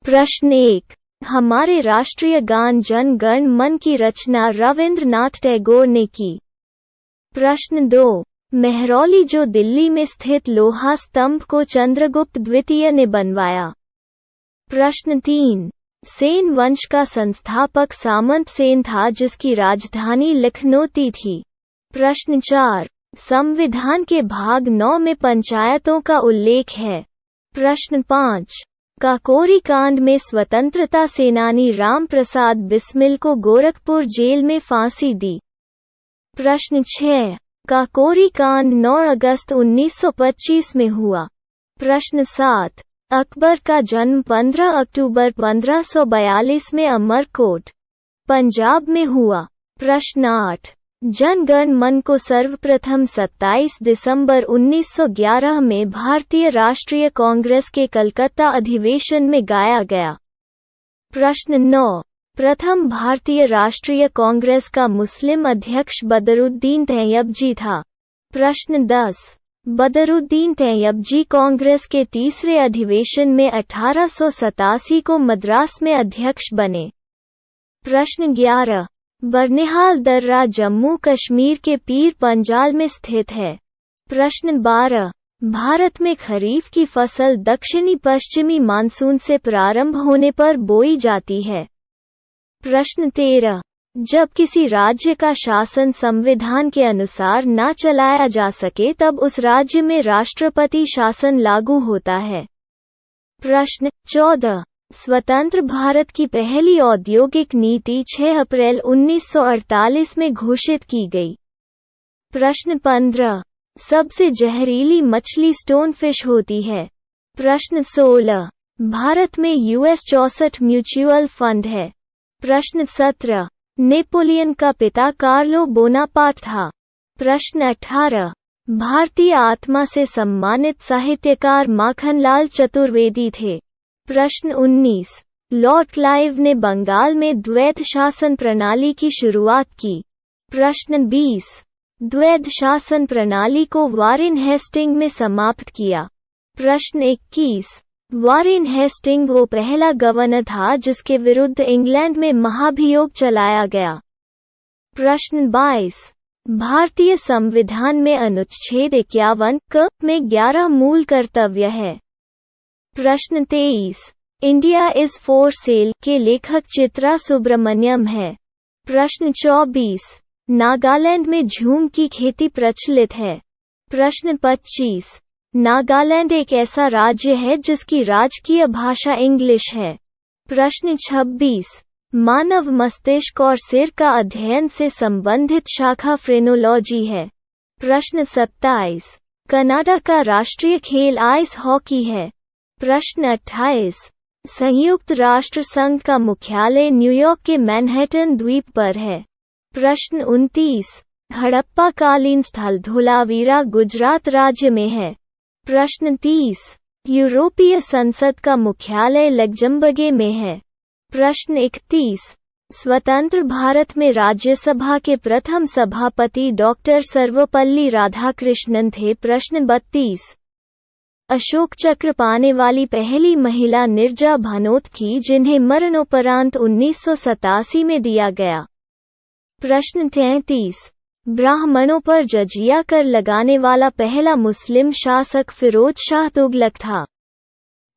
प्रश्न 1। हमारे राष्ट्रीय गान जन गण मन की रचना रविंद्रनाथ टैगोर ने की। प्रश्न 2। मेहरौली जो दिल्ली में स्थित लोहा स्तंभ को चंद्रगुप्त द्वितीय ने बनवाया। प्रश्न 3। सेन वंश का संस्थापक सामंत सेन था जिसकी राजधानी लखनऊ थी। प्रश्न 4। संविधान के भाग 9 में पंचायतों का उल्लेख है। प्रश्न 5। काकोरी कांड में स्वतंत्रता सेनानी राम प्रसाद बिस्मिल को गोरखपुर जेल में फांसी दी। प्रश्न 6। काकोरी कांड 9 अगस्त 1925 में हुआ। प्रश्न 7। अकबर का जन्म 15 अक्टूबर 1542 में अमरकोट, पंजाब में हुआ। प्रश्न 8। जन गण मन को सर्वप्रथम 27 दिसंबर 1911 में भारतीय राष्ट्रीय कांग्रेस के कलकत्ता अधिवेशन में गाया गया। प्रश्न 9। प्रथम भारतीय राष्ट्रीय कांग्रेस का मुस्लिम अध्यक्ष बदरुद्दीन तैयबजी था। प्रश्न 10। बदरुद्दीन तैयबजी कांग्रेस के तीसरे अधिवेशन में 1887 को मद्रास में अध्यक्ष बने। प्रश्न 11। बरनिहाल दर्रा जम्मू कश्मीर के पीर पंजाल में स्थित है। प्रश्न 12। भारत में खरीफ की फसल दक्षिणी पश्चिमी मानसून से प्रारंभ होने पर बोई जाती है। प्रश्न 13। जब किसी राज्य का शासन संविधान के अनुसार न चलाया जा सके तब उस राज्य में राष्ट्रपति शासन लागू होता है। प्रश्न 14। स्वतंत्र भारत की पहली औद्योगिक नीति 6 अप्रैल 1948 में घोषित की गई। प्रश्न 15। सबसे जहरीली मछली स्टोनफिश होती है। प्रश्न 16। भारत में US 64 म्यूचुअल फंड है। प्रश्न 17। नेपोलियन का पिता कार्लो बोनापार्ट था। प्रश्न 18। भारतीय आत्मा से सम्मानित साहित्यकार माखनलाल चतुर्वेदी थे। प्रश्न 19। लॉर्ड क्लाइव ने बंगाल में द्वैध शासन प्रणाली की शुरुआत की। प्रश्न 20। द्वैध शासन प्रणाली को वारेन हेस्टिंग में समाप्त किया। प्रश्न 21। वारेन हेस्टिंग वो पहला गवर्नर था जिसके विरुद्ध इंग्लैंड में महाभियोग चलाया गया। प्रश्न 22। भारतीय संविधान में अनुच्छेद 51 क में 11 मूल कर्तव्य है। प्रश्न 23। इंडिया इज फॉर सेल के लेखक चित्रा सुब्रमण्यम है। प्रश्न 24। नागालैंड में झूम की खेती प्रचलित है। प्रश्न 25। नागालैंड एक ऐसा राज्य है जिसकी राजकीय भाषा इंग्लिश है। प्रश्न 26। मानव मस्तिष्क और सिर का अध्ययन से संबंधित शाखा फ्रेनोलॉजी है। प्रश्न 27। कनाडा का राष्ट्रीय खेल आइस हॉकी है। प्रश्न 28। संयुक्त राष्ट्र संघ का मुख्यालय न्यूयॉर्क के मैनहट्टन द्वीप पर है। प्रश्न 29। हड़प्पा कालीन स्थल धोलावीरा गुजरात राज्य में है। प्रश्न 30। यूरोपीय संसद का मुख्यालय लग्जमबर्ग में है। प्रश्न 31। स्वतंत्र भारत में राज्यसभा के प्रथम सभापति डॉक्टर सर्वपल्ली राधाकृष्णन थे। प्रश्न 32। अशोक चक्र पाने वाली पहली महिला निर्जा भानोत थी जिन्हें मरणोपरांत 1987 में दिया गया। प्रश्न 33। ब्राह्मणों पर जजिया कर लगाने वाला पहला मुस्लिम शासक फिरोज शाह तुगलक था।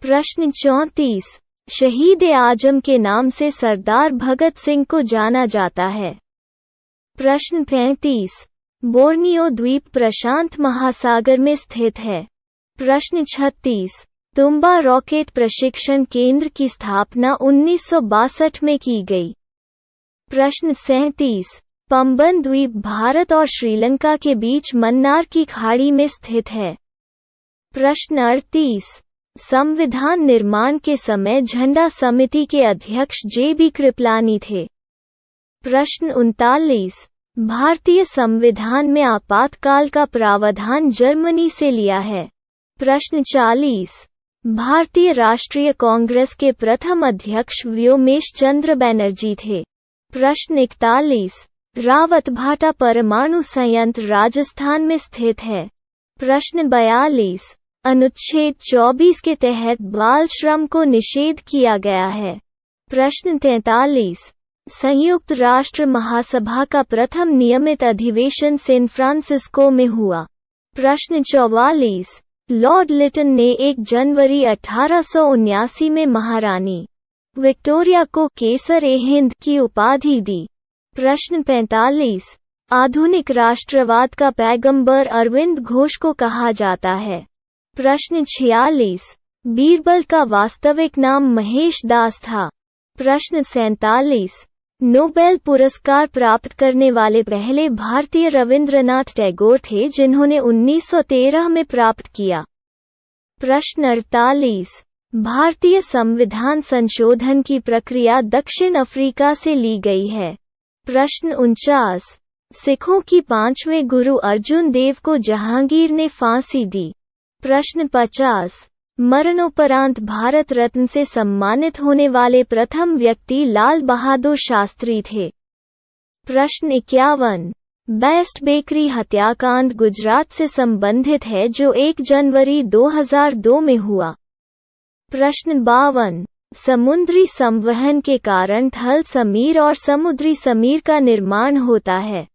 प्रश्न 34। शहीद आजम के नाम से सरदार भगत सिंह को जाना जाता है। प्रश्न 35। बोर्नियो द्वीप प्रशांत महासागर में स्थित है। प्रश्न 36। तुम्बा रॉकेट प्रशिक्षण केंद्र की स्थापना 1962 में की गई। प्रश्न 37। पंबन द्वीप भारत और श्रीलंका के बीच मन्नार की खाड़ी में स्थित है। प्रश्न 38। संविधान निर्माण के समय झंडा समिति के अध्यक्ष JB कृपलानी थे। प्रश्न 39। भारतीय संविधान में आपातकाल का प्रावधान जर्मनी से लिया है। प्रश्न 40। भारतीय राष्ट्रीय कांग्रेस के प्रथम अध्यक्ष व्योमेश चंद्र बनर्जी थे। प्रश्न 41। रावतभाटा परमाणु संयंत्र राजस्थान में स्थित है। प्रश्न 42। अनुच्छेद 24 के तहत बाल श्रम को निषेध किया गया है। प्रश्न 43। संयुक्त राष्ट्र महासभा का प्रथम नियमित अधिवेशन सैन फ्रांसिस्को में हुआ। प्रश्न 44। लॉर्ड लिटन ने 1 जनवरी 1879 में महारानी विक्टोरिया को केसर-ए-हिंद की उपाधि दी। प्रश्न 45। आधुनिक राष्ट्रवाद का पैगंबर अरविंद घोष को कहा जाता है। प्रश्न 46। बीरबल का वास्तविक नाम महेश दास था। प्रश्न 47। नोबेल पुरस्कार प्राप्त करने वाले पहले भारतीय रविंद्रनाथ टैगोर थे, जिन्होंने 1913 में प्राप्त किया। प्रश्न 48। भारतीय संविधान संशोधन की प्रक्रिया दक्षिण अफ्रीका से ली गई है। प्रश्न 49। सिखों की 5वें गुरु अर्जुन देव को जहांगीर ने फांसी दी। प्रश्न 50। मरणोपरांत भारत रत्न से सम्मानित होने वाले प्रथम व्यक्ति लाल बहादुर शास्त्री थे। प्रश्न 51। बेस्ट बेकरी हत्याकांड गुजरात से संबंधित है, जो 1 जनवरी 2002 में हुआ। प्रश्न 52। समुद्री संवहन के कारण थल समीर और समुद्री समीर का निर्माण होता है।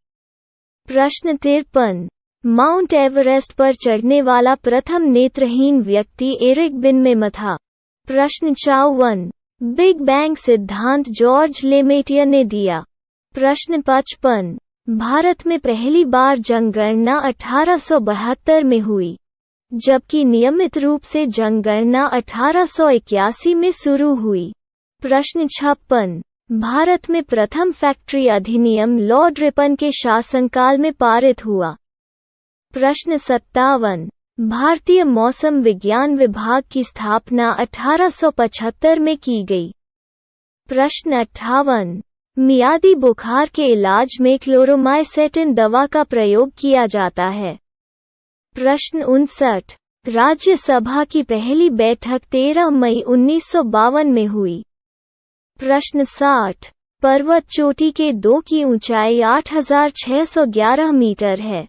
प्रश्न 53। माउंट एवरेस्ट पर चढ़ने वाला प्रथम नेत्रहीन व्यक्ति एरिक बिनमेम था। प्रश्न 54। बिग बैंग सिद्धांत जॉर्ज लेमेटियर ने दिया। प्रश्न 55। भारत में पहली बार जनगणना 1872 में हुई, जबकि नियमित रूप से जनगणना 1881 में शुरू हुई। प्रश्न 56। भारत में प्रथम फैक्ट्री अधिनियम लॉर्ड रिपन के शासनकाल में पारित हुआ। प्रश्न 57। भारतीय मौसम विज्ञान विभाग की स्थापना 1875 में की गई। प्रश्न 58। मियादी बुखार के इलाज में क्लोरोमाइसेटिन दवा का प्रयोग किया जाता है। प्रश्न 59। राज्यसभा की पहली बैठक 13 मई 1952 में हुई। प्रश्न 60। पर्वत चोटी के 2 की ऊंचाई 8611 मीटर है।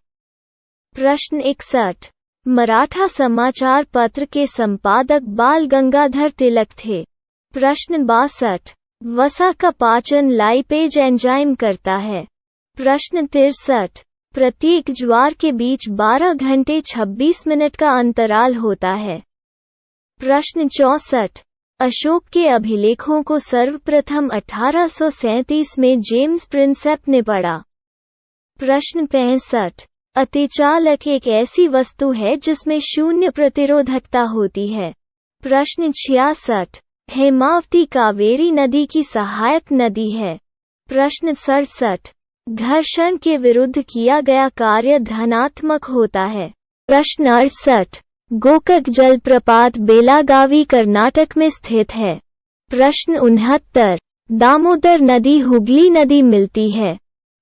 प्रश्न 61। मराठा समाचार पत्र के संपादक बाल गंगाधर तिलक थे। प्रश्न 62। वसा का पाचन लाइपेज एंजाइम करता है। प्रश्न 63। प्रत्येक ज्वार के बीच 12 घंटे 26 मिनट का अंतराल होता है। प्रश्न 64। अशोक के अभिलेखों को सर्वप्रथम 1837 में जेम्स प्रिंसेप ने पढ़ा। प्रश्न 65। अतिचालक एक ऐसी वस्तु है जिसमें शून्य प्रतिरोधकता होती है। प्रश्न 66। हेमावती कावेरी नदी की सहायक नदी है। प्रश्न 67। घर्षण के विरुद्ध किया गया कार्य धनात्मक होता है। प्रश्न 68। गोकक जलप्रपात बेलागावी कर्नाटक में स्थित है। प्रश्न 69। दामोदर नदी हुगली नदी मिलती है।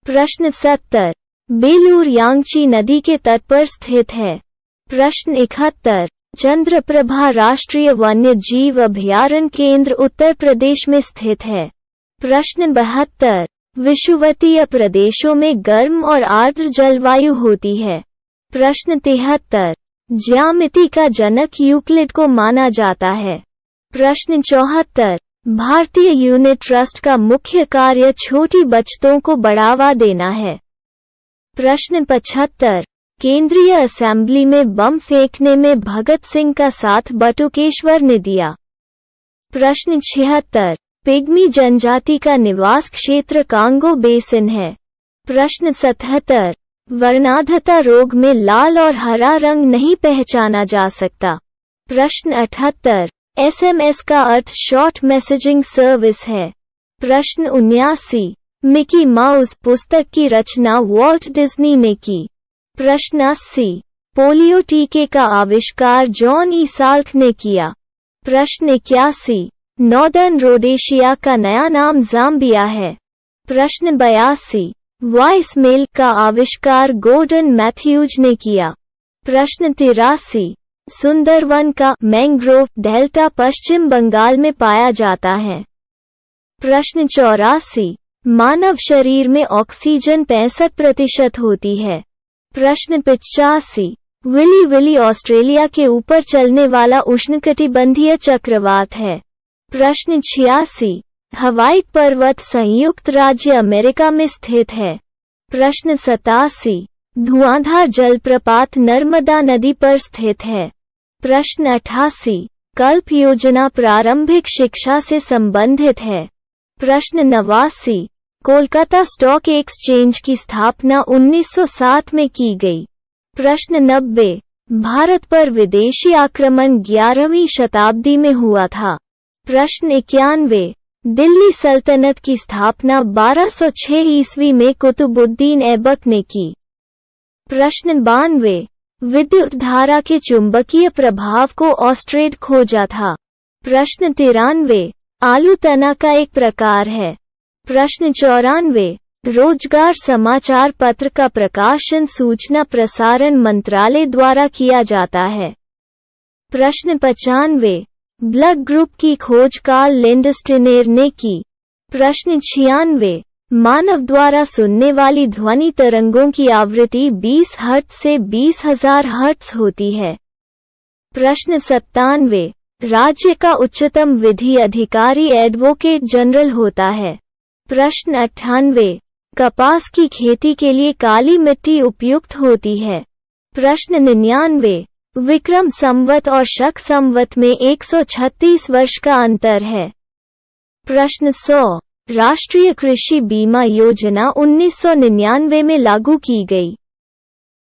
प्रश्न 70। बेलूर यांगची नदी के तट पर स्थित है। प्रश्न 71। चंद्रप्रभा राष्ट्रीय वन्य जीव अभयारण्य केंद्र उत्तर प्रदेश में स्थित है। प्रश्न 72। विषुवतीय प्रदेशों में गर्म और आर्द्र जलवायु होती है। प्रश्न 73। ज्यामिति का जनक यूक्लिड को माना जाता है। प्रश्न 74। भारतीय यूनिट ट्रस्ट का मुख्य कार्य छोटी बचतों को बढ़ावा देना है। प्रश्न 75। केंद्रीय असेंबली में बम फेंकने में भगत सिंह का साथ बटुकेश्वर ने दिया। प्रश्न 76। पिग्मी जनजाति का निवास क्षेत्र कांगो बेसिन है। प्रश्न 77। वर्णांधता रोग में लाल और हरा रंग नहीं पहचाना जा सकता। प्रश्न 78। SMS का अर्थ शॉर्ट मैसेजिंग सर्विस है। प्रश्न 79। मिकी माउस पुस्तक की रचना वॉल्ट डिज्नी ने की। प्रश्न 80। पोलियो टीके का आविष्कार जॉन ई साल्क ने किया। प्रश्न 81। नॉर्दर्न रोडेशिया का नया नाम जाम्बिया है। प्रश्न 82। वॉइस मेल का आविष्कार गोर्डन मैथ्यूज ने किया। प्रश्न 83। सुंदरवन का मैंग्रोव डेल्टा पश्चिम बंगाल में पाया जाता है। प्रश्न 84। मानव शरीर में ऑक्सीजन 65% होती है। प्रश्न 85। विली विली ऑस्ट्रेलिया के ऊपर चलने वाला उष्णकटिबंधीय चक्रवात है। प्रश्न 86। हवाई पर्वत संयुक्त राज्य अमेरिका में स्थित है। प्रश्न 87। धुआंधार जलप्रपात नर्मदा नदी पर स्थित है। प्रश्न 88। कल्प योजना प्रारंभिक शिक्षा से संबंधित है। प्रश्न 89। कोलकाता स्टॉक एक्सचेंज की स्थापना 1907 में की गई। प्रश्न 90। भारत पर विदेशी आक्रमण 11वीं शताब्दी में हुआ था। प्रश्न 91। दिल्ली सल्तनत की स्थापना 1206 ईस्वी में कुतुबुद्दीन ऐबक ने की। प्रश्न 92। विद्युत धारा के चुंबकीय प्रभाव को ऑस्ट्रेड खोजा था। प्रश्न 93। आलू तना का एक प्रकार है। प्रश्न 94। रोजगार समाचार पत्र का प्रकाशन सूचना प्रसारण मंत्रालय द्वारा किया जाता है। प्रश्न 95। ब्लड ग्रुप की खोज कार्ल लैंडस्टेनर ने की। प्रश्न 96। मानव द्वारा सुनने वाली ध्वनि तरंगों की आवृत्ति 20 हर्ट्ज से 20,000 हर्ट्ज होती है। प्रश्न 97। राज्य का उच्चतम विधि अधिकारी एडवोकेट जनरल होता है। प्रश्न 98। कपास की खेती के लिए काली मिट्टी उपयुक्त होती है। प्रश्न 99। विक्रम संवत और शक संवत में 136 वर्ष का अंतर है। प्रश्न 100। राष्ट्रीय कृषि बीमा योजना 1999 में लागू की गई।